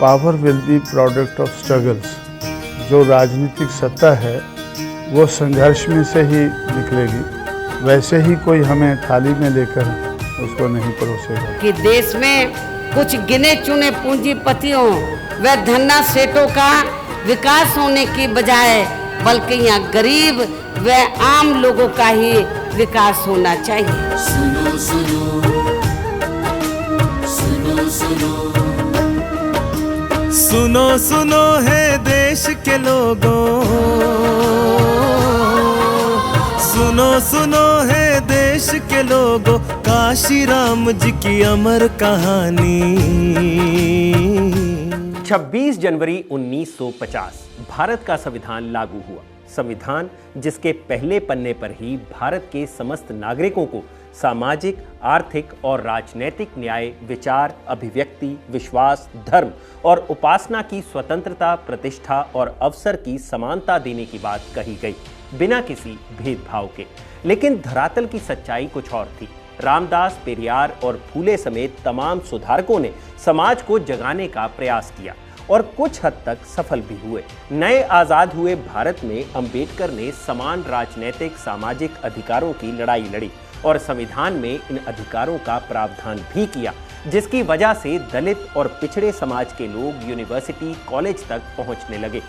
Power will be product of struggles. जो राजनीतिक सत्ता है वो संघर्ष में से ही निकलेगी, वैसे ही कोई हमें थाली में लेकर उसको नहीं परोसेगा। कि देश में कुछ गिने चुने पूंजीपतियों व धन्ना सेठों का विकास होने की बजाय बल्कि यहाँ गरीब व आम लोगों का ही विकास होना चाहिए। सुनो सुनो सुनो सुनो सुनो सुनो है देश के लोगों, सुनो सुनो है देश के लोगों, काशी राम जी की अमर कहानी। 26 जनवरी 1950 भारत का संविधान लागू हुआ। संविधान जिसके पहले पन्ने पर ही भारत के समस्त नागरिकों को सामाजिक, आर्थिक और राजनैतिक न्याय, विचार, अभिव्यक्ति, विश्वास, धर्म और उपासना की स्वतंत्रता, प्रतिष्ठा और अवसर की समानता देने की बात कही गई, बिना किसी भेदभाव के। लेकिन धरातल की सच्चाई कुछ और थी। रामदास, पेरियार और फूले समेत तमाम सुधारकों ने समाज को जगाने का प्रयास किया और कुछ हद तक सफल भी हुए। नए आजाद हुए भारत में अंबेडकर ने समान राजनैतिक, सामाजिक अधिकारों की लड़ाई लड़ी और संविधान में इन अधिकारों का प्रावधान भी किया, जिसकी वजह से दलित और पिछड़े समाज के लोग यूनिवर्सिटी, कॉलेज तक पहुंचने लगे,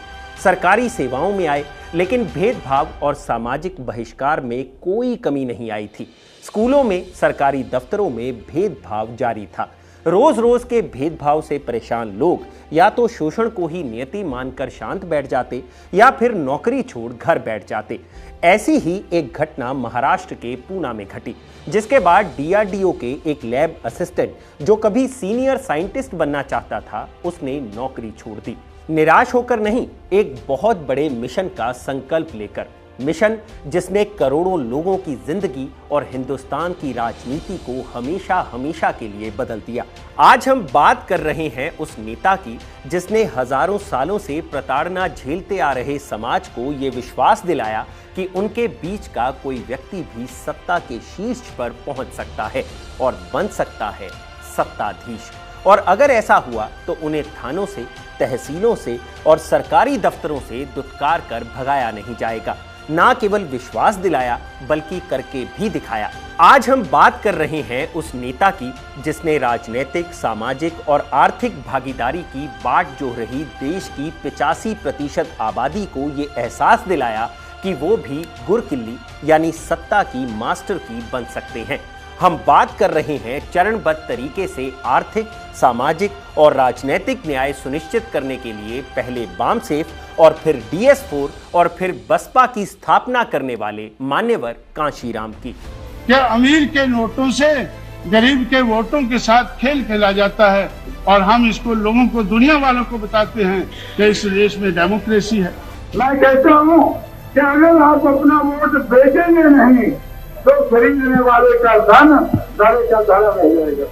सरकारी सेवाओं में आए। लेकिन भेदभाव और सामाजिक बहिष्कार में कोई कमी नहीं आई थी। स्कूलों में, सरकारी दफ्तरों में भेदभाव जारी था। रोज रोज के भेदभाव से परेशान लोग या तो शोषण को ही नियति मानकर शांत बैठ जाते या फिर नौकरी छोड़ घर बैठ जाते। ऐसी ही एक घटना महाराष्ट्र के पूना में घटी, जिसके बाद डीआरडीओ के एक लैब असिस्टेंट जो कभी सीनियर साइंटिस्ट बनना चाहता था, उसने नौकरी छोड़ दी। निराश होकर नहीं, एक बहुत बड़े मिशन का संकल्प लेकर। मिशन जिसने करोड़ों लोगों की जिंदगी और हिंदुस्तान की राजनीति को हमेशा हमेशा के लिए बदल दिया। आज हम बात कर रहे हैं उस नेता की जिसने हजारों सालों से प्रताड़ना झेलते आ रहे समाज को ये विश्वास दिलाया कि उनके बीच का कोई व्यक्ति भी सत्ता के शीर्ष पर पहुंच सकता है और बन सकता है सत्ताधीश। और अगर ऐसा हुआ तो उन्हें थानों से, तहसीलों से और सरकारी दफ्तरों से दुत्कार कर भगाया नहीं जाएगा। ना केवल विश्वास दिलाया बल्कि करके भी दिखाया। आज हम बात कर रहे हैं उस नेता की जिसने राजनीतिक, सामाजिक और आर्थिक भागीदारी की बाट जोह रही देश की 85% आबादी को ये एहसास दिलाया कि वो भी गुरकिल्ली यानी सत्ता की मास्टर की बन सकते हैं। हम बात कर रहे हैं चरणबद्ध तरीके से आर्थिक, सामाजिक और राजनीतिक न्याय सुनिश्चित करने के लिए पहले बामसेफ और फिर DS4 और फिर बसपा की स्थापना करने वाले मान्यवर कांशीराम की। क्या अमीर के नोटों से गरीब के वोटों के साथ खेल खेला जाता है और हम इसको लोगों को, दुनिया वालों को बताते हैं कि इस देश में डेमोक्रेसी है। मैं कहता हूँ कि अगर आप अपना वोट बेचेंगे नहीं तो खरीदने वाले का धन धड़े का धड़ा रह जाएगा।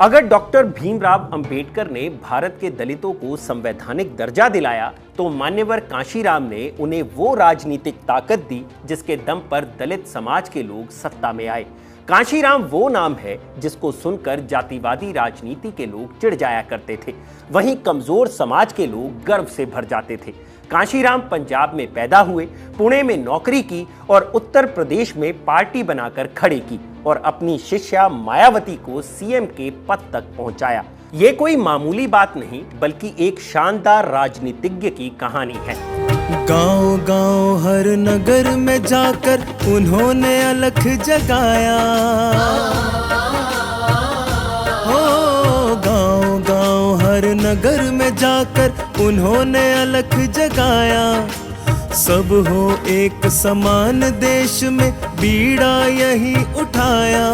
अगर डॉक्टर भीमराव अंबेडकर ने भारत के दलितों को संवैधानिक दर्जा दिलाया तो मान्यवर कांशीराम ने उन्हें वो राजनीतिक ताकत दी जिसके दम पर दलित समाज के लोग सत्ता में आए। कांशीराम वो नाम है जिसको सुनकर जातिवादी राजनीति के लोग चिढ़ जाया करते थे, वहीं कमजोर समाज के लोग गर्व से भर जाते थे। कांशीराम पंजाब में पैदा हुए, पुणे में नौकरी की और उत्तर प्रदेश में पार्टी बनाकर खड़े की और अपनी शिष्या मायावती को सीएम के पद तक पहुंचाया। ये कोई मामूली बात नहीं बल्कि एक शानदार राजनीतिज्ञ की कहानी है। गांव गांव हर नगर में जाकर उन्होंने अलख जगाया। हो गांव गांव हर नगर में जाकर उन्होंने अलख जगाया। सब हो एक समान देश में बीड़ा यही उठाया।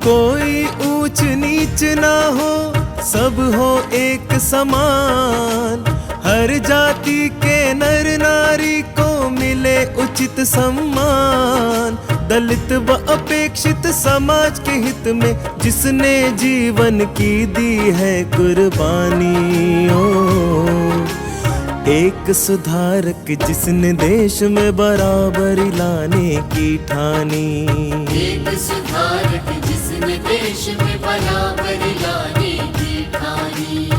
कोई ऊंच नीच ना हो, सब हो एक समान। हर जाति के नर नारी को मिले उचित सम्मान। दलित व अपेक्षित समाज के हित में जिसने जीवन की दी है कुर्बानी। एक सुधारक जिसने देश में बराबरी लाने की ठानी। एक सुधारक जिसने देश में बराबरी लाने की ठानी।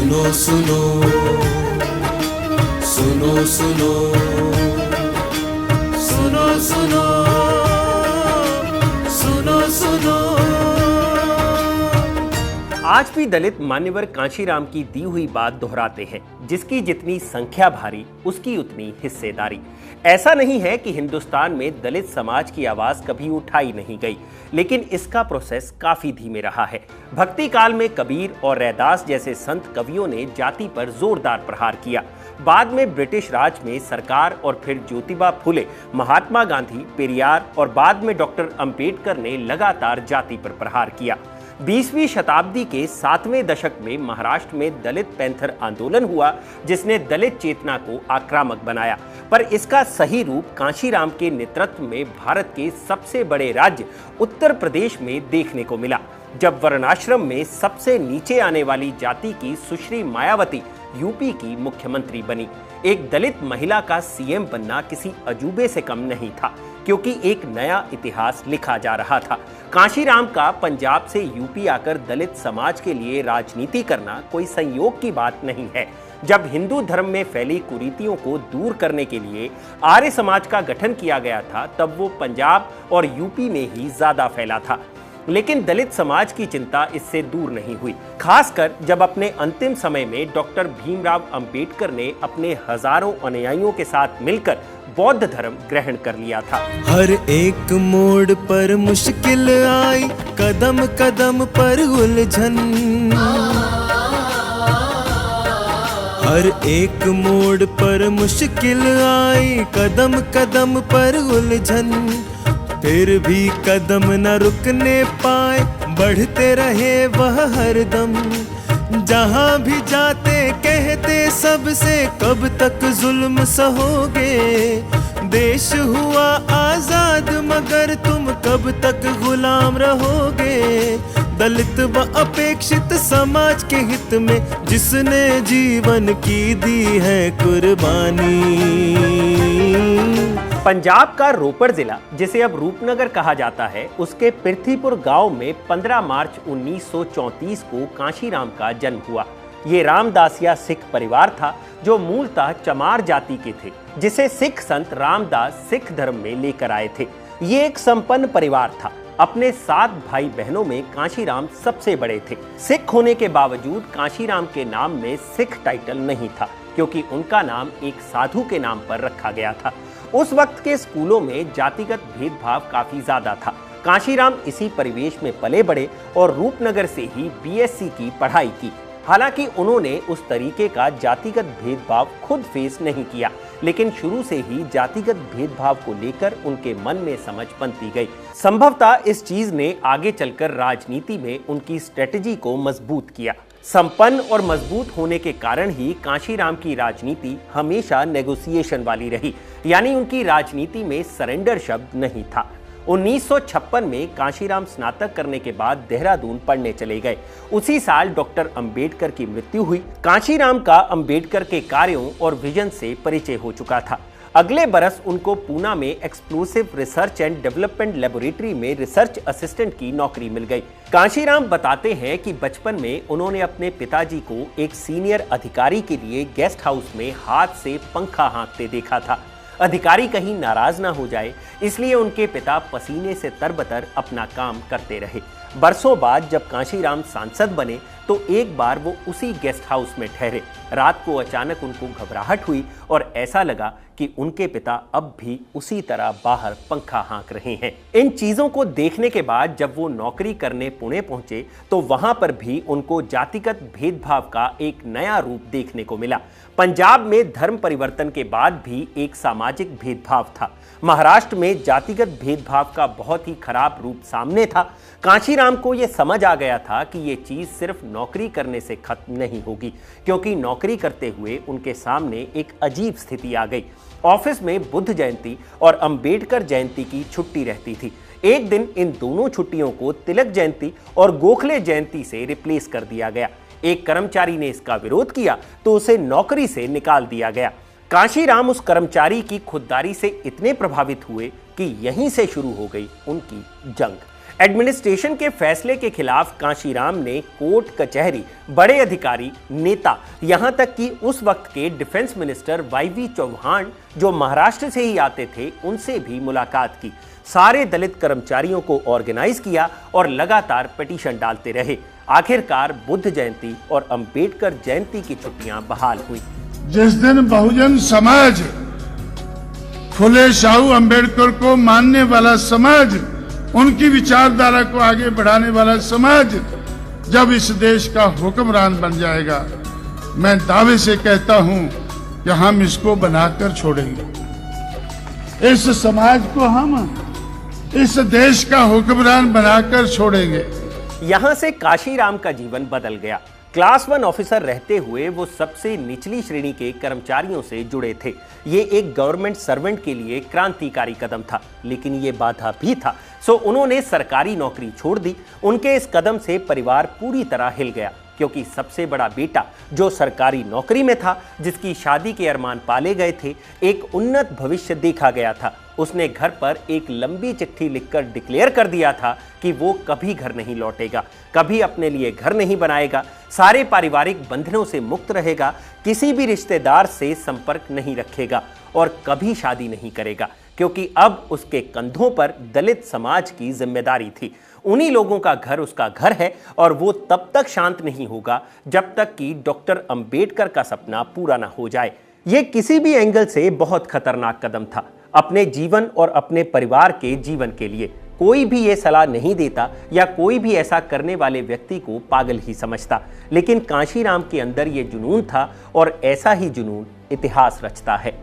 सुनो सुनो सुनो सुनो सुनो सुनो सुनो सुनो। आज भी दलित मान्यवर कांशीराम की दी हुई बात दोहराते हैं, जिसकी जितनी संख्या भारी उसकी उतनी हिस्सेदारी। ऐसा नहीं है कि हिंदुस्तान में दलित समाज की आवाज कभी उठाई नहीं गई, लेकिन इसका प्रोसेस काफी धीमे रहा है। भक्ति काल में कबीर और रैदास जैसे संत कवियों ने जाति पर जोरदार प्रहार किया। बाद में ब्रिटिश राज में सरकार और फिर ज्योतिबा फुले, महात्मा गांधी, पेरियार और बाद में डॉक्टर अंबेडकर ने लगातार जाति पर प्रहार किया। 20वीं शताब्दी के 7वें दशक में महाराष्ट्र में दलित पैंथर आंदोलन हुआ, जिसने दलित चेतना को आक्रामक बनाया। पर इसका सही रूप कांशीराम के नेतृत्व में भारत के सबसे बड़े राज्य उत्तर प्रदेश में देखने को मिला, जब वर्णाश्रम में सबसे नीचे आने वाली जाति की सुश्री मायावती यूपी की मुख्यमंत्री बनी। एक दलित महिला का सीएम बनना किसी अजूबे से कम नहीं था, क्योंकि एक नया इतिहास लिखा जा रहा था। कांशीराम का पंजाब से यूपी आकर दलित समाज के लिए राजनीति करना कोई संयोग की बात नहीं है। जब हिंदू धर्म में फैली कुरीतियों को दूर करने के लिए आर्य समाज का गठन किया गया था, तब वो पंजाब और यूपी में ही ज्यादा फैला था। लेकिन दलित समाज की चिंता इससे दूर नहीं हुई, खासकर जब अपने अंतिम समय में डॉक्टर भीमराव अंबेडकर ने अपने हजारों अनुयायियों के साथ मिलकर बौद्ध धर्म ग्रहण कर लिया था। हर एक मोड़ पर मुश्किल आई, कदम कदम पर उलझन। हर एक मोड़ पर मुश्किल आई, कदम कदम पर उलझन। फिर भी कदम न रुकने पाए, बढ़ते रहे वह हरदम। जहां भी जाते कहते सबसे, कब तक जुल्म सहोगे। देश हुआ आजाद मगर तुम कब तक गुलाम रहोगे। दलित व अपेक्षित समाज के हित में जिसने जीवन की दी है कुर्बानी। पंजाब का रोपड़ जिला, जिसे अब रूपनगर कहा जाता है, उसके पृथ्वीपुर गांव में 15 मार्च 1934 को कांशीराम का जन्म हुआ। ये रामदासिया सिख परिवार था, जो मूलतः चमार जाति के थे, जिसे सिख संत रामदास सिख धर्म में लेकर आए थे। ये एक संपन्न परिवार था। अपने 7 भाई बहनों में कांशीराम सबसे बड़े थे। सिख होने के बावजूद कांशीराम के नाम में सिख टाइटल नहीं था, क्योंकि उनका नाम एक साधु के नाम पर रखा गया था। उस वक्त के स्कूलों में जातिगत भेदभाव काफी ज्यादा था। कांशीराम इसी परिवेश में पले बड़े और रूपनगर से ही बीएससी की पढ़ाई की। हालांकि उन्होंने उस तरीके का जातिगत भेदभाव खुद फेस नहीं किया, लेकिन शुरू से ही जातिगत भेदभाव को लेकर उनके मन में समझ बनती गई। संभवतः इस चीज ने आगे चलकर राजनीति में उनकी स्ट्रेटजी को मजबूत किया। संपन्न और मजबूत होने के कारण ही कांशीराम की राजनीति हमेशा नेगोशिएशन वाली रही, यानी उनकी राजनीति में सरेंडर शब्द नहीं था। 1956 में कांशीराम स्नातक करने के बाद देहरादून पढ़ने चले गए। उसी साल डॉक्टर अंबेडकर की मृत्यु हुई। कांशीराम का अंबेडकर के कार्यों और विजन से परिचय हो चुका था। अगले बरस उनको पूना में explosive research and development laboratory में रिसर्च असिस्टेंट की नौकरी मिल गई। कांशीराम बताते हैं कि बचपन में उन्होंने अपने पिताजी को एक सीनियर अधिकारी के लिए गेस्ट हाउस में हाथ से पंखा हाँकते देखा था। अधिकारी कहीं नाराज ना हो जाए, इसलिए उनके पिता पसीने से तरबतर अपना काम करते रहे। बरसों बाद जब कांशीराम सांसद बने तो एक बार वो उसी गेस्ट हाउस में ठहरे। रात को अचानक उनको घबराहट हुई और ऐसा लगा कि उनके पिता अब भी उसी तरह बाहर पंखा हाँक रहे हैं। इन चीजों को देखने के बाद जब वो नौकरी करने पुणे पहुंचे तो वहां पर भी उनको जातिगत भेदभाव का एक नया रूप देखने को मिला। पंजाब में धर्म परिवर्तन के बाद भी एक सामाजिक भेदभाव था। महाराष्ट्र में जातिगत भेदभाव का बहुत ही खराब रूप सामने था। कांशीराम को यह समझ आ गया था कि यह चीज सिर्फ नौकरी करने से खत्म नहीं होगी, क्योंकि नौकरी करते हुए उनके सामने एक अजीब स्थिति आ गई। ऑफिस में बुद्ध जयंती और अंबेडकर जयंती की छुट्टी रहती थी। एक दिन इन दोनों छुट्टियों को तिलक जयंती और गोखले जयंती से रिप्लेस कर दिया गया। एक कर्मचारी ने इसका विरोध किया तो उसे नौकरी से निकाल दिया गया। कांशीराम उस कर्मचारी की खुददारी से इतने प्रभावित हुए कि यहीं से शुरू हो गई उनकी जंग। एडमिनिस्ट्रेशन के फैसले के खिलाफ कांशीराम ने कोर्ट, कचहरी, बड़े अधिकारी, नेता, यहां तक कि उस वक्त के डिफेंस मिनिस्टर वाईवी चौहान जो महाराष्ट्र से ही आते थे, उनसे भी मुलाकात की। सारे दलित कर्मचारियों को ऑर्गेनाइज किया और लगातार पिटीशन डालते रहे। आखिरकार बुद्ध जयंती और अंबेडकर जयंती की छुट्टियां बहाल हुई। जिस दिन बहुजन समाज, फुले शाहू अंबेडकर को मानने वाला समाज, उनकी विचारधारा को आगे बढ़ाने वाला समाज जब इस देश का हुक्मरान बन जाएगा, मैं दावे से कहता हूं कि हम इसको बनाकर छोड़ेंगे। इस समाज को हम इस देश का हुक्मरान बनाकर छोड़ेंगे। यहां से कांशीराम का जीवन बदल गया। क्लास 1 ऑफिसर रहते हुए वो सबसे निचली श्रेणी के कर्मचारियों से जुड़े थे। ये एक गवर्नमेंट सर्वेंट के लिए क्रांतिकारी कदम था, लेकिन ये बाधा भी था। सो उन्होंने सरकारी नौकरी छोड़ दी। उनके इस कदम से परिवार पूरी तरह हिल गया, क्योंकि सबसे बड़ा बेटा जो सरकारी नौकरी में था, जिसकी शादी के अरमान पाले गए थे, एक उन्नत भविष्य देखा गया था, उसने घर पर एक लंबी चिट्ठी लिखकर डिक्लेयर कर दिया था कि वो कभी घर नहीं लौटेगा, कभी अपने लिए घर नहीं बनाएगा, सारे पारिवारिक बंधनों से मुक्त रहेगा, किसी भी रिश्तेदार से संपर्क नहीं रखेगा और कभी शादी नहीं करेगा, क्योंकि अब उसके कंधों पर दलित समाज की जिम्मेदारी थी। उन्हीं लोगों का घर उसका घर है और वो तब तक शांत नहीं होगा जब तक कि डॉक्टर अंबेडकर का सपना पूरा ना हो जाए। ये किसी भी एंगल से बहुत खतरनाक कदम था अपने जीवन और अपने परिवार के जीवन के लिए। कोई भी ये सलाह नहीं देता या कोई भी ऐसा करने वाले व्यक्ति को पागल ही समझता, लेकिन कांशीराम के अंदर ये जुनून था और ऐसा ही जुनून इतिहास रचता है।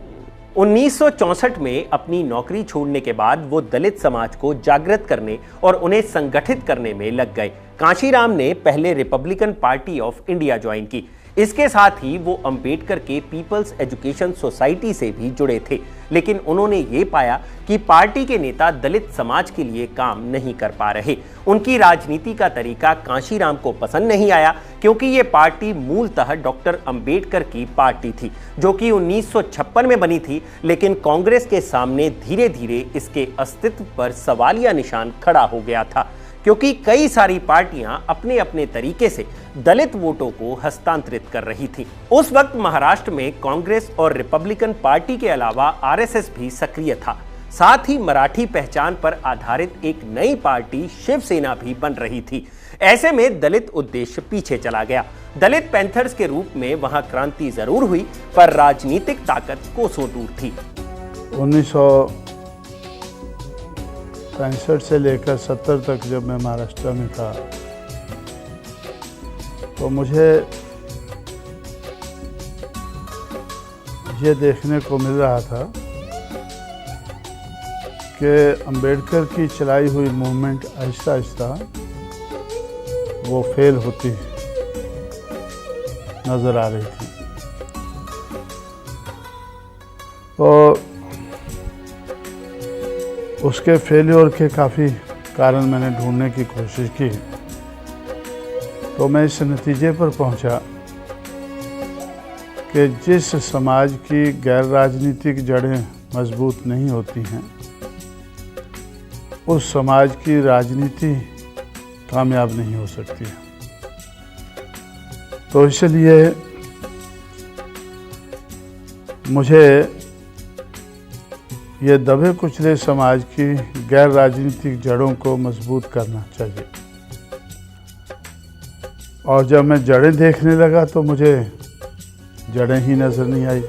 1964 में अपनी नौकरी छोड़ने के बाद वो दलित समाज को जागृत करने और उन्हें संगठित करने में लग गए। कांशीराम ने पहले Republican party of India join की। इसके साथ ही वो अंबेडकर के पीपल्स एजुकेशन सोसाइटी से भी जुड़े थे, लेकिन उन्होंने ये पाया कि पार्टी के नेता दलित समाज के लिए काम नहीं कर पा रहे। उनकी राजनीति का तरीका कांशीराम को पसंद नहीं आया, क्योंकि ये पार्टी मूलतः डॉक्टर अंबेडकर की पार्टी थी, जो कि 1956 में बनी थी, लेकिन कांग्रेस के सामने धीरे धीरे इसके अस्तित्व पर सवालिया निशान खड़ा हो गया था, क्योंकि कई सारी पार्टियां अपने अपने तरीके से दलित वोटों को हस्तांतरित कर रही थी। उस वक्त महाराष्ट्र में कांग्रेस और रिपब्लिकन पार्टी के अलावा आरएसएस भी सक्रिय था। साथ ही मराठी पहचान पर आधारित एक नई पार्टी शिवसेना भी बन रही थी। ऐसे में दलित उद्देश्य पीछे चला गया। दलित पैंथर्स के रूप में वहां क्रांति जरूर हुई, पर राजनीतिक ताकत कोसों दूर थी। 1965 से लेकर 70 तक जब मैं महाराष्ट्र में था, तो मुझे ये देखने को मिल रहा था कि अंबेडकर की चलाई हुई मूवमेंट आहिस्ता आहिस्ता वो फेल होती नज़र आ रही थी। तो उसके फेल्योर के काफ़ी कारण मैंने ढूंढने की कोशिश की, तो मैं इस नतीजे पर पहुंचा कि जिस समाज की गैर राजनीतिक जड़ें मजबूत नहीं होती हैं, उस समाज की राजनीति कामयाब नहीं हो सकती है। तो इसलिए मुझे ये दबे कुचले समाज की गैर राजनीतिक जड़ों को मजबूत करना चाहिए। और जब मैं जड़ें देखने लगा तो मुझे जड़ें ही नजर नहीं आई।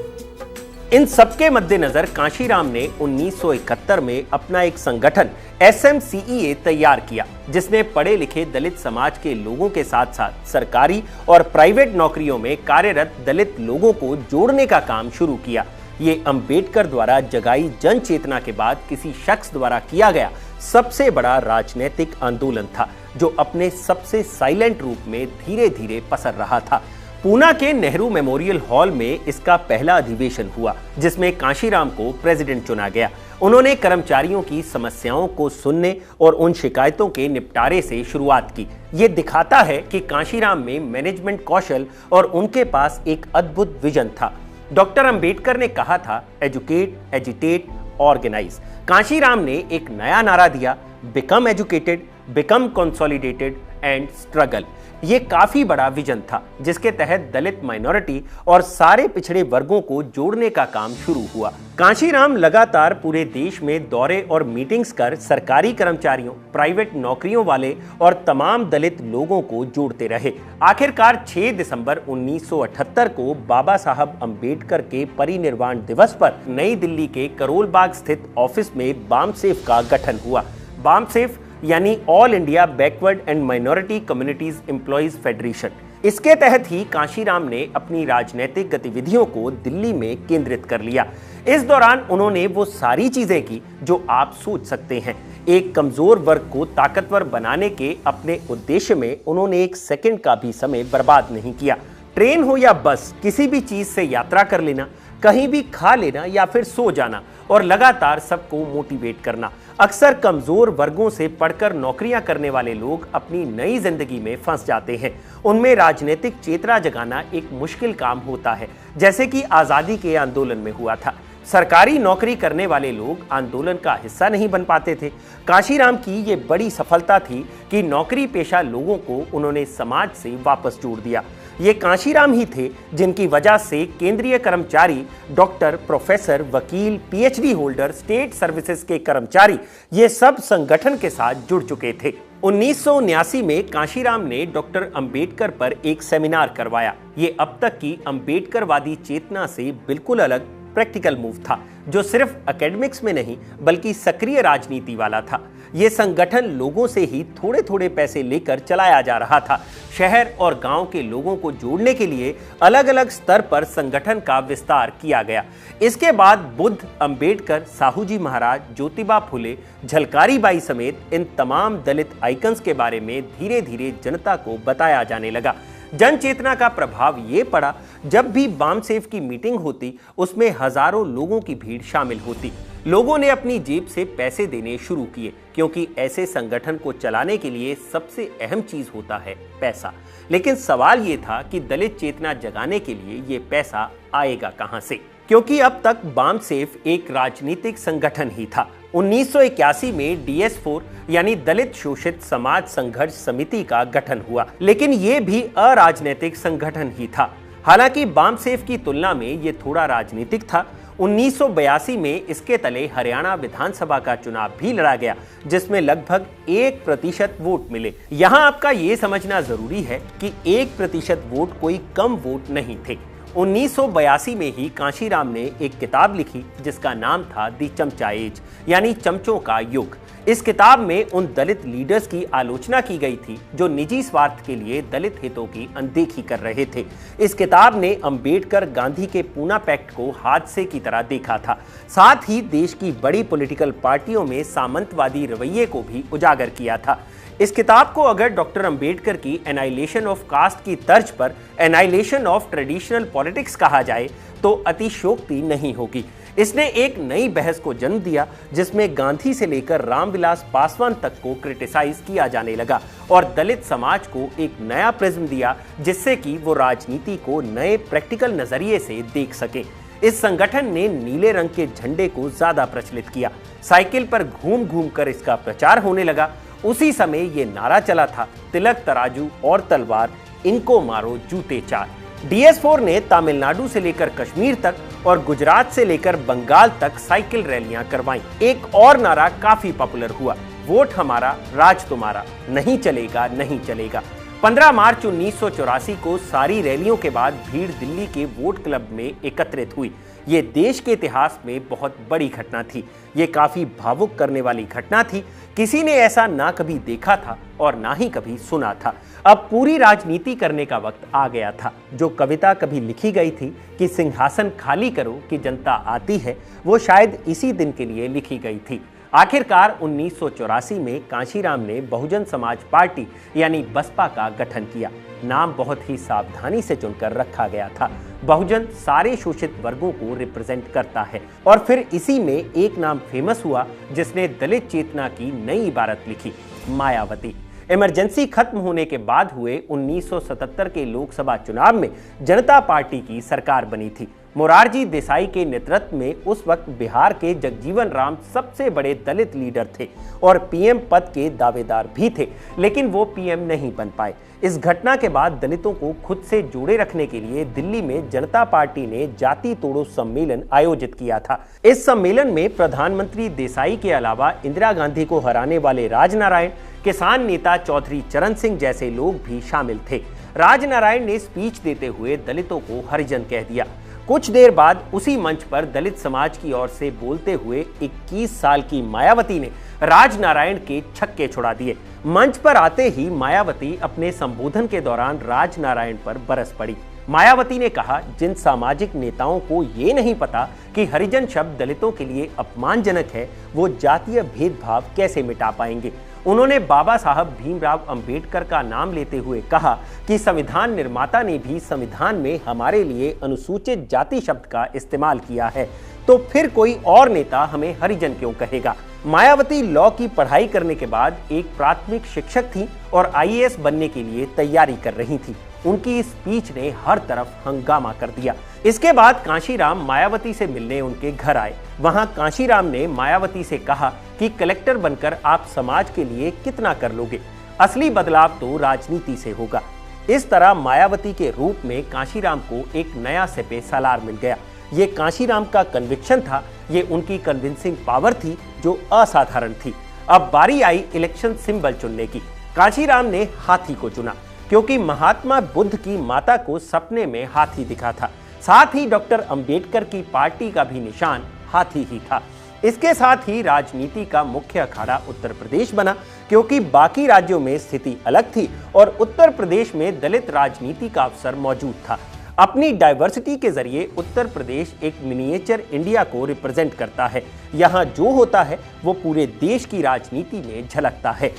इन सबके मद्देनजर कांशीराम ने 1971 में अपना एक संगठन SMCEA तैयार किया, जिसने पढ़े लिखे दलित समाज के लोगों के साथ साथ सरकारी और प्राइवेट नौकरियों में कार्यरत दलित लोगों को जोड़ने का काम शुरू किया। ये अंबेडकर द्वारा जगाई जन चेतना के बाद किसी शख्स द्वारा किया गया सबसे बड़ा राजनीतिक आंदोलन था, जो अपने सबसे साइलेंट रूप में धीरे धीरे पसर रहा था। पूना के नेहरू मेमोरियल हॉल में इसका पहला अधिवेशन हुआ, जिसमें कांशीराम को प्रेसिडेंट चुना गया। उन्होंने कर्मचारियों की समस्याओं को सुनने और उन शिकायतों के निपटारे से शुरुआत की। ये दिखाता है कि कांशीराम में मैनेजमेंट कौशल और उनके पास एक अद्भुत विजन था। डॉक्टर अंबेडकर ने कहा था, एजुकेट, एजिटेट, ऑर्गेनाइज। कांशीराम ने एक नया नारा दिया, become educated, become consolidated and struggle. ये काफी बड़ा विजन था जिसके तहत दलित माइनॉरिटी और सारे पिछड़े वर्गों को जोड़ने का काम शुरू हुआ। कांशीराम लगातार पूरे देश में दौरे और मीटिंग्स कर सरकारी कर्मचारियों, प्राइवेट नौकरियों वाले और तमाम दलित लोगों को जोड़ते रहे। आखिरकार 6 दिसंबर 1978 को बाबा साहब अंबेडकर के परिनिर्वाण दिवस पर नई दिल्ली के करोल बाग स्थित ऑफिस में बामसेफ का गठन हुआ। बामसेफ यानी all India backward and minority communities employees federation. इसके तहत ही कांशीराम ने अपनी राजनीतिक गतिविधियों को दिल्ली में केंद्रित कर लिया। इस दौरान उन्होंने वो सारी चीजें की जो आप सोच सकते हैं। एक कमजोर वर्ग को ताकतवर बनाने के अपने उद्देश्य में उन्होंने एक सेकंड का भी समय बर्बाद नहीं किया। ट्रेन हो या बस, किसी भी चीज से यात्रा कर लेना, कहीं भी खा लेना या फिर सो जाना और लगातार सबको मोटिवेट करना। अक्सर कमजोर वर्गों से पढ़कर नौकरियां करने वाले लोग अपनी नई जिंदगी में फंस जाते हैं। उनमें राजनीतिक चेतना जगाना एक मुश्किल काम होता है, जैसे कि आजादी के आंदोलन में हुआ था। सरकारी नौकरी करने वाले लोग आंदोलन का हिस्सा नहीं बन पाते थे। कांशीराम की ये बड़ी सफलता थी कि नौकरी पेशा लोगों को उन्होंने समाज से वापस जोड़ दिया। ये कांशीराम ही थे जिनकी वजह से केंद्रीय कर्मचारी, डॉक्टर, प्रोफेसर, वकील, पीएचडी होल्डर, स्टेट सर्विसेज के कर्मचारी ये सब संगठन के साथ जुड़ चुके थे। 1979 में कांशीराम ने डॉक्टर अंबेडकर पर एक सेमिनार करवाया। ये अब तक की अंबेडकरवादी चेतना से बिल्कुल अलग प्रैक्टिकल मूव था, जो सिर्फ एकेडमिक्स में नहीं बल्कि सक्रिय राजनीति वाला था। ये संगठन लोगों से ही थोड़े थोड़े पैसे लेकर चलाया जा रहा था। शहर और गांव के लोगों को जोड़ने के लिए अलग अलग स्तर पर संगठन का विस्तार किया गया। इसके बाद बुद्ध, अंबेडकर, साहू जी महाराज, ज्योतिबा फुले, झलकारी बाई समेत इन तमाम दलित आइकन्स के बारे में धीरे धीरे जनता को बताया जाने लगा। जन चेतना का प्रभाव ये पड़ा, जब भी बामसेफ की मीटिंग होती उसमें हजारों लोगों की भीड़ शामिल होती। लोगों ने अपनी जेब से पैसे देने शुरू किए, क्योंकि ऐसे संगठन को चलाने के लिए सबसे अहम चीज होता है पैसा। लेकिन सवाल ये था कि दलित चेतना जगाने के लिए ये पैसा आएगा कहां से, क्योंकि अब तक बामसेफ एक राजनीतिक संगठन ही था। 1981 में DS4 यानी दलित शोषित समाज संघर्ष समिति का गठन हुआ, लेकिन ये भी अराजनीतिक संगठन ही था। हालांकि बामसेफ की तुलना में ये थोड़ा राजनीतिक था। 1982 में इसके तले हरियाणा विधानसभा का चुनाव भी लड़ा गया, जिसमें लगभग 1% वोट मिले। यहां आपका ये समझना जरूरी है कि 1% वोट कोई कम वोट नहीं थे। 1982 में ही कांशीराम ने एक किताब लिखी जिसका नाम था दी चमचा एज, यानी चमचों का युग। इस किताब में उन दलित लीडर्स की आलोचना की गई थी जो निजी स्वार्थ के लिए दलित हितों की अनदेखी कर रहे थे। इस किताब ने अंबेडकर गांधी के पूना पैक्ट को हादसे की तरह देखा था। साथ ही देश की बड़ी पॉलिटिकल पार्टियों में सामंतवादी रवैये को भी उजागर किया था। इस किताब को अगर डॉक्टर अंबेडकर की एनाइलेशन ऑफ कास्ट की तर्ज पर एनाइलेशन ऑफ ट्रेडिशनल पॉलिटिक्स कहा जाए तो अतिशयोक्ति नहीं होगी। इसने एक नई बहस को जन्म दिया, जिसमें गांधी से लेकर रामविलास पासवान तक को क्रिटिसाइज किया जाने लगा और दलित समाज को एक नया प्रिज्म दिया, जिससे कि वो राजनीति को नए प्रैक्टिकल नजरिए से देख सके। इस संगठन ने नीले रंग के झंडे को ज्यादा प्रचलित किया। साइकिल पर घूम घूम कर इसका प्रचार होने लगा। उसी समय ये नारा चला था, तिलक तराजू और तलवार, इनको मारो जूते चार। DS4 ने तमिलनाडु से लेकर कश्मीर तक और गुजरात से लेकर बंगाल तक साइकिल रैलियां करवाईं। एक और नारा काफी पॉपुलर हुआ, वोट हमारा राज तुम्हारा, नहीं चलेगा नहीं चलेगा। 15 मार्च 1984 को सारी रैलियों के बाद भीड़ दिल्ली के वोट क्लब में एकत्रित हुई। ये देश के इतिहास में बहुत बड़ी घटना थी। ये काफी भावुक करने वाली घटना थी। किसी ने ऐसा ना कभी देखा था और ना ही कभी सुना था। अब पूरी राजनीति करने का वक्त आ गया था। जो कविता कभी लिखी गई थी कि सिंहासन खाली करो कि जनता आती है, वो शायद इसी दिन के लिए लिखी गई थी। आखिरकार 1984 में कांशीराम ने बहुजन समाज पार्टी यानी बसपा का गठन किया। नाम बहुत ही सावधानी से चुनकर रखा गया था। बहुजन सारे शोषित वर्गों को रिप्रेजेंट करता है। और फिर इसी में एक नाम फेमस हुआ जिसने दलित चेतना की नई इबारत लिखी, मायावती। इमरजेंसी खत्म होने के बाद हुए 1977 के लोकसभा चुनाव में जनता पार्टी की सरकार बनी थी। मोरारजी देसाई के नेतृत्व में उस वक्त बिहार के जगजीवन राम सबसे बड़े दलित लीडर थे और पीएम पद के दावेदार भी थे, लेकिन वो पीएम नहीं बन पाए। इस घटना के बाद दलितों को खुद से जोड़े रखने के लिए दिल्ली में जनता पार्टी ने जाति तोड़ो सम्मेलन आयोजित किया था। इस सम्मेलन में प्रधानमंत्री देसाई के अलावा इंदिरा गांधी को हराने वाले राजनारायण, किसान नेता चौधरी चरण सिंह जैसे लोग भी शामिल थे। राजनारायण ने स्पीच देते हुए दलितों को हरिजन कह दिया। कुछ देर बाद उसी मंच पर दलित समाज की ओर से बोलते हुए 21 साल की मायावती ने राजनारायण के छक्के छुड़ा दिए। मंच पर आते ही मायावती अपने संबोधन के दौरान राजनारायण पर बरस पड़ी। मायावती ने कहा, जिन सामाजिक नेताओं को ये नहीं पता कि हरिजन शब्द दलितों के लिए अपमानजनक है, वो जातीय भेदभाव कैसे मिटा पाएंगे। उन्होंने बाबा साहब भीमराव अंबेडकर का नाम लेते हुए कहा कि संविधान निर्माता ने भी संविधान में हमारे लिए अनुसूचित जाति शब्द का इस्तेमाल किया है, तो फिर कोई और नेता हमें हरिजन क्यों कहेगा। मायावती लॉ की पढ़ाई करने के बाद एक प्राथमिक शिक्षक थी और आईएएस बनने के लिए तैयारी कर रही थी। उनकी इस स्पीच ने हर तरफ हंगामा कर दिया। इसके बाद कांशीराम मायावती से मिलने उनके घर आए। वहां कांशीराम ने मायावती से कहा कि कलेक्टर बनकर आप समाज के लिए कितना कर लोगे, असली बदलाव तो राजनीति से होगा। इस तरह मायावती के रूप में कांशीराम को एक नया सिपे सालार मिल गया। ये कांशीराम का कन्विक्शन था, ये उनकी कन्विंसिंग पावर थी जो असाधारण थी। अब बारी आई इलेक्शन सिंबल चुनने की। कांशीराम ने हाथी को चुना क्योंकि महात्मा बुद्ध की माता को सपने में हाथी दिखा था। साथ ही डॉक्टर अंबेडकर की पार्टी का भी निशान हाथी ही था। इसके साथ ही राजनीति का मुख्य अखाड़ा उत्तर प्रदेश बना, क्योंकि बाकी राज्यों में स्थिति अलग थी और उत्तर प्रदेश में दलित राजनीति का अवसर मौजूद था। अपनी डाइवर्सिटी के जरिए उत्तर प्रदेश एक मिनिएचर इंडिया को रिप्रेजेंट करता है। यहाँ जो होता है वो पूरे देश की राजनीति में झलकता है।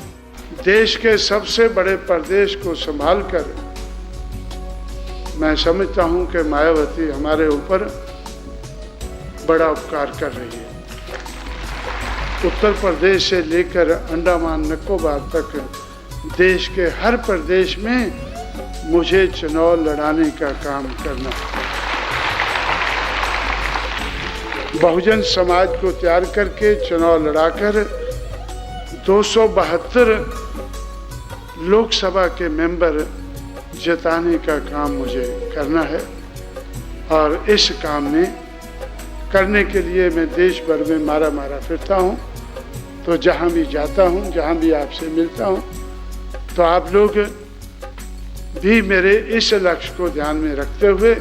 देश के सबसे बड़े प्रदेश को संभालकर मैं समझता हूं कि मायावती हमारे ऊपर बड़ा उपकार कर रही है। उत्तर प्रदेश से लेकर अंडमान निकोबार तक देश के हर प्रदेश में मुझे चुनाव लड़ाने का काम करना है। बहुजन समाज को तैयार करके चुनाव लड़ाकर 272 लोकसभा के मेंबर जिताने का काम मुझे करना है और इस काम में करने के लिए मैं देश भर में मारा फिरता हूँ। तो जहाँ भी जाता हूँ, जहाँ भी आपसे मिलता हूँ, तो आप लोग भी मेरे इस लक्ष्य को ध्यान में रखते हुए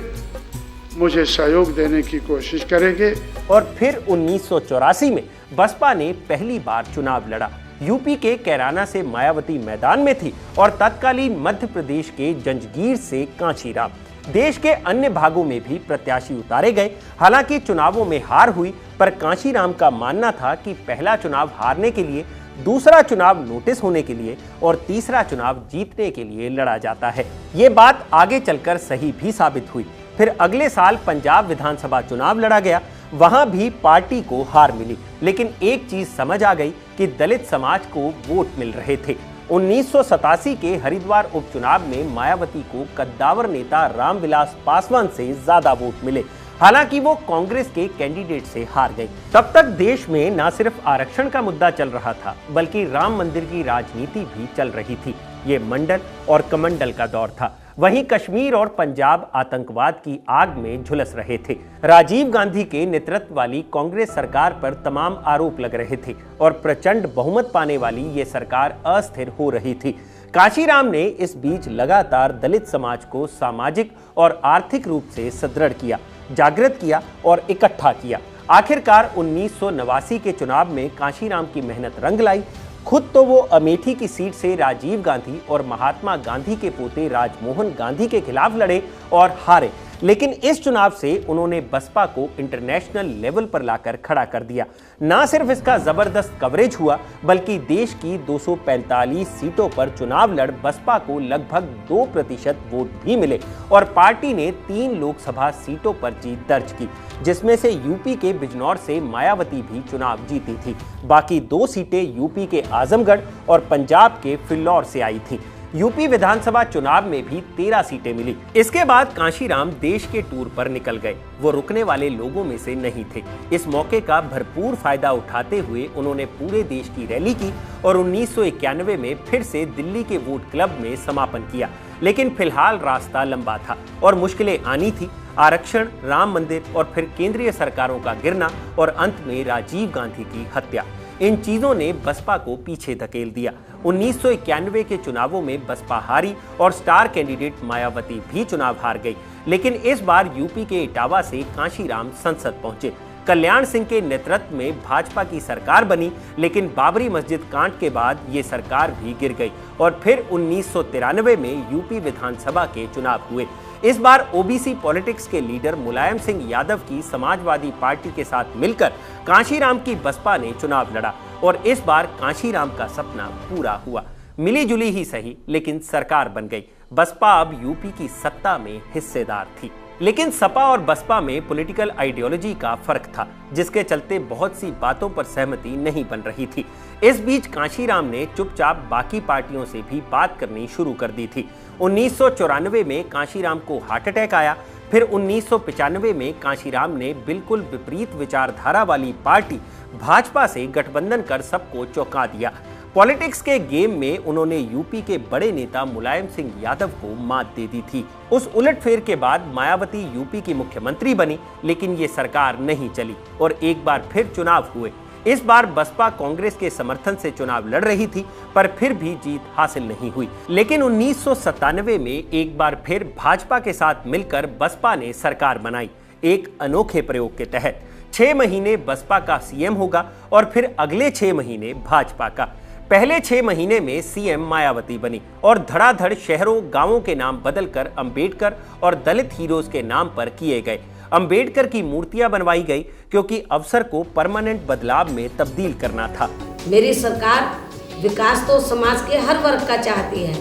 मुझे सहयोग देने की कोशिश करेंगे। और फिर 1984 में बसपा ने पहली बार चुनाव लड़ा। यूपी के कैराना से मायावती मैदान में थी और तत्कालीन मध्य प्रदेश के जंजगीर से कांशीराम। देश के अन्य भागों में भी प्रत्याशी उतारे गए। हालांकि चुनावों में हार हुई, पर कांशीराम का मानना था कि पहला चुनाव हारने के लिए, दूसरा चुनाव नोटिस होने के लिए और तीसरा चुनाव जीतने के लिए लड़ा जाता है। ये बात आगे चलकर सही भी साबित हुई। फिर अगले साल पंजाब विधानसभा चुनाव लड़ा गया। वहां भी पार्टी को हार मिली, लेकिन एक चीज समझ आ गई कि दलित समाज को वोट मिल रहे थे। 1987 के हरिद्वार उपचुनाव में मायावती को कद्दावर नेता रामविलास पासवान से ज्यादा वोट मिले। हालांकि वो कांग्रेस के कैंडिडेट से हार गई। तब तक देश में न सिर्फ आरक्षण का मुद्दा चल रहा था, बल्कि राम मंदिर की राजनीति भी चल रही थी। ये मंडल और कमंडल का दौर था। वहीं कश्मीर और पंजाब आतंकवाद की आग में झुलस रहे थे। राजीव गांधी के नेतृत्व वाली कांग्रेस सरकार पर तमाम आरोप लग रहे थे और प्रचंड बहुमत पाने वाली ये सरकार अस्थिर हो रही थी। कांशीराम ने इस बीच लगातार दलित समाज को सामाजिक और आर्थिक रूप से सुदृढ़ किया, जागृत किया और इकट्ठा किया। आखिरकार 1989 के चुनाव में कांशीराम की मेहनत रंग लाई। खुद तो वो अमेठी की सीट से राजीव गांधी और महात्मा गांधी के पोते राजमोहन गांधी के खिलाफ लड़े और हारे, लेकिन इस चुनाव से उन्होंने बसपा को इंटरनेशनल लेवल पर लाकर खड़ा कर दिया। ना सिर्फ इसका जबरदस्त कवरेज हुआ, बल्कि देश की 245 सीटों पर चुनाव लड़ बसपा को लगभग 2% वोट भी मिले और पार्टी ने 3 लोकसभा सीटों पर जीत दर्ज की, जिसमें से यूपी के बिजनौर से मायावती भी चुनाव जीती थी। बाकी 2 सीटें यूपी के आजमगढ़ और पंजाब के फिल्लौर से आई थी। यूपी विधानसभा चुनाव में भी 13 सीटें मिली। इसके बाद कांशीराम देश के टूर पर निकल गए। वो रुकने वाले लोगों में से नहीं थे। इस मौके का भरपूर फायदा उठाते हुए उन्होंने पूरे देश की रैली की और 1991 में फिर से दिल्ली के वोट क्लब में समापन किया। लेकिन फिलहाल रास्ता लंबा था और मुश्किलें आनी थी। आरक्षण, राम मंदिर और फिर केंद्रीय सरकारों का गिरना और अंत में राजीव गांधी की हत्या, इन चीजों ने बसपा को पीछे धकेल दिया। 1991 के चुनावों में बसपा हारी और स्टार कैंडिडेट मायावती भी चुनाव हार गई। लेकिन इस बार यूपी के इटावा से कांशीराम संसद पहुंचे। कल्याण सिंह के नेतृत्व में भाजपा की सरकार बनी, लेकिन बाबरी मस्जिद कांड के बाद ये सरकार भी गिर गई और फिर 1993 में यूपी विधानसभा के चुनाव हुए। इस बार ओबीसी पॉलिटिक्स के लीडर मुलायम सिंह यादव की समाजवादी पार्टी के साथ मिलकर कांशीराम की बसपा ने चुनाव लड़ा और इस बार कांशीराम का सपना पूरा हुआ। मिली जुली ही सही, लेकिन सरकार बन गई। बसपा अब यूपी की सत्ता में हिस्सेदार थी। लेकिन सपा और बसपा में पॉलिटिकल आइडियोलॉजी का फर्क था, जिसके चलते बहुत सी बातों पर सहमति नहीं बन रही थी। इस बीच कांशीराम ने चुपचाप बाकी पार्टियों से भी बात करनी शुरू कर दी थी। 1994 में कांशीराम को हार्ट अटैक आया। फिर 1995 में कांशीराम ने बिल्कुल विपरीत विचारधारा वाली पार्टी भाजपा से गठबंधन कर सबको चौंका दिया। पॉलिटिक्स के गेम में उन्होंने यूपी के बड़े नेता मुलायम सिंह यादव को मात दे दी थी। उस उलटफेर के बाद मायावती यूपी की मुख्यमंत्री बनी, लेकिन ये सरकार नहीं चली और एक बार फिर चुनाव हुए। इस बार बसपा कांग्रेस के समर्थन से चुनाव लड़ रही थी, पर फिर भी जीत हासिल नहीं हुई। लेकिन 1997 में एक बार फिर भाजपा के साथ मिलकर बसपा ने सरकार बनाई, एक अनोखे प्रयोग के तहत। 6 महीने बसपा का सीएम होगा और फिर अगले 6 महीने भाजपा का। पहले 6 महीने में सीएम मायावती बनी और धड़ाधड़ शहरों गांवों के नाम बदलकर अंबेडकर और दलित हीरोज के नाम पर किए गए। अंबेडकर की मूर्तियां बनवाई गई क्योंकि अवसर को परमानेंट बदलाव में तब्दील करना था। मेरी सरकार विकास तो समाज के हर वर्ग का चाहती है,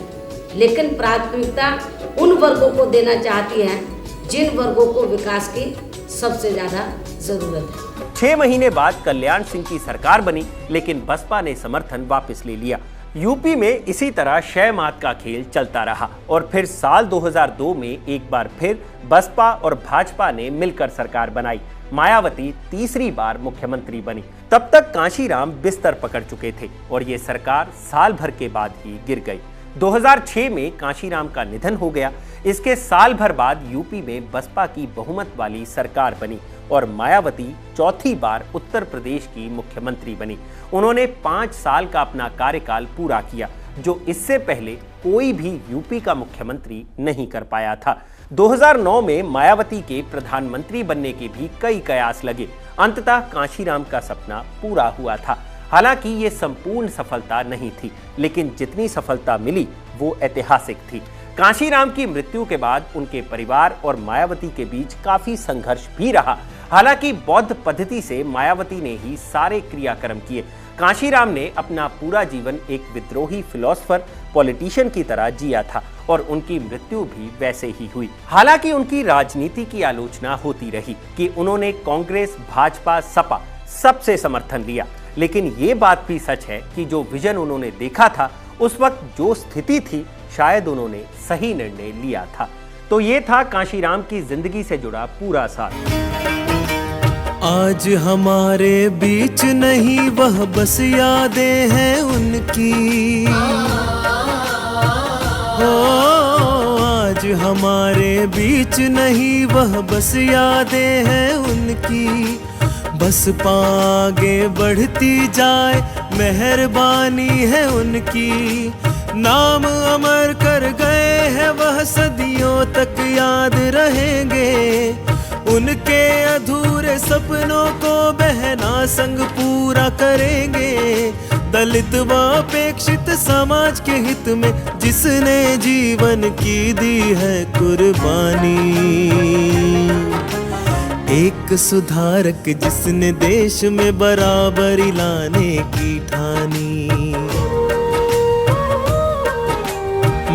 लेकिन प्राथमिकता उन वर्गों को देना चाहती है जिन वर्गों को विकास की सबसे ज्यादा जरूरत है। 6 महीने बाद कल्याण सिंह की सरकार बनी, लेकिन बसपा ने समर्थन वापस ले लिया। यूपी में इसी तरह 6 माह का खेल चलता रहा और फिर साल 2002 में एक बार फिर बसपा और भाजपा ने मिलकर सरकार बनाई। मायावती तीसरी बार मुख्यमंत्री बनी। तब तक कांशीराम बिस्तर पकड़ चुके थे और ये सरकार साल भर के बाद ही गिर गई। 2006 में कांशीराम का निधन हो गया। इसके साल भर बाद यूपी में बसपा की बहुमत वाली सरकार बनी और मायावती चौथी बार उत्तर प्रदेश की मुख्यमंत्री बनी। उन्होंने 5 साल का अपना कार्यकाल पूरा किया, जो इससे पहले कोई भी यूपी का मुख्यमंत्री नहीं कर पाया था। 2009 में मायावती के प्रधानमंत्री बनने के भी कई कयास लगे। अंततः कांशीराम का सपना पूरा हुआ था। हालांकि ये संपूर्ण सफलता नहीं थी, लेकिन जितनी सफलता मिली वो ऐतिहासिक थी। कांशीराम की मृत्यु के बाद उनके परिवार और मायावती के बीच काफी संघर्ष भी रहा। हालांकि बौद्ध पद्धति से मायावती ने ही सारे क्रियाक्रम किए। कांशीराम ने अपना पूरा जीवन एक विद्रोही फिलोसफर, पॉलिटिशियन की तरह जिया था और उनकी मृत्यु भी वैसे ही हुई। हालांकि उनकी राजनीति की आलोचना होती रही कि उन्होंने कांग्रेस, भाजपा, सपा सबसे समर्थन लिया, लेकिन ये बात भी सच है कि जो विजन उन्होंने देखा था, उस वक्त जो स्थिति थी, शायद उन्होंने सही निर्णय लिया था। तो ये था कांशीराम की जिंदगी से जुड़ा पूरा साल। आज हमारे बीच नहीं, वह बस यादें हैं उनकी। हो आज हमारे बीच नहीं, वह बस यादें हैं उनकी। बस आगे बढ़ती जाए, मेहरबानी है उनकी। नाम अमर कर गए हैं वह, सदियों तक याद रहेंगे। उनके अधूरे सपनों को बहना संग पूरा करेंगे। दलित व अपेक्षित समाज के हित में जिसने जीवन की दी है कुर्बानी। एक सुधारक जिसने देश में बराबरी लाने की ठानी।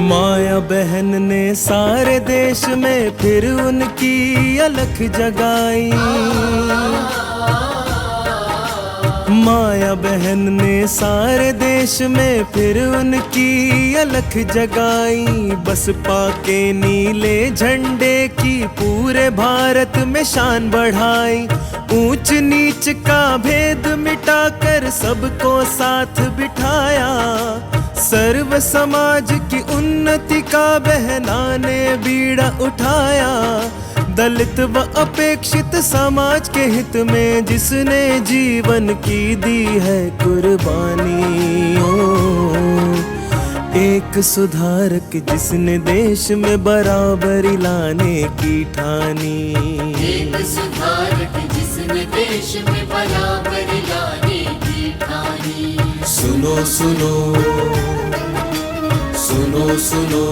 माया बहन ने सारे देश में फिर उनकी अलख जगाई। माया बहन ने सारे देश में फिर उनकी अलख जगाई। बसपा के नीले झंडे की पूरे भारत में शान बढ़ाई। ऊंच नीच का भेद मिटाकर सबको साथ बिठाया। सर्व समाज की उन्नति का बहना ने बीड़ा उठाया। दलित व अपेक्षित समाज के हित में जिसने जीवन की दी है कुर्बानी। एक सुधारक जिसने देश में बराबरी लाने की ठानी। एक सुधारक जिसने देश में बराबरी लाने की ठानी। सुनो सुनो सुनो सुनो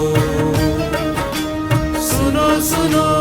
सुनो सुनो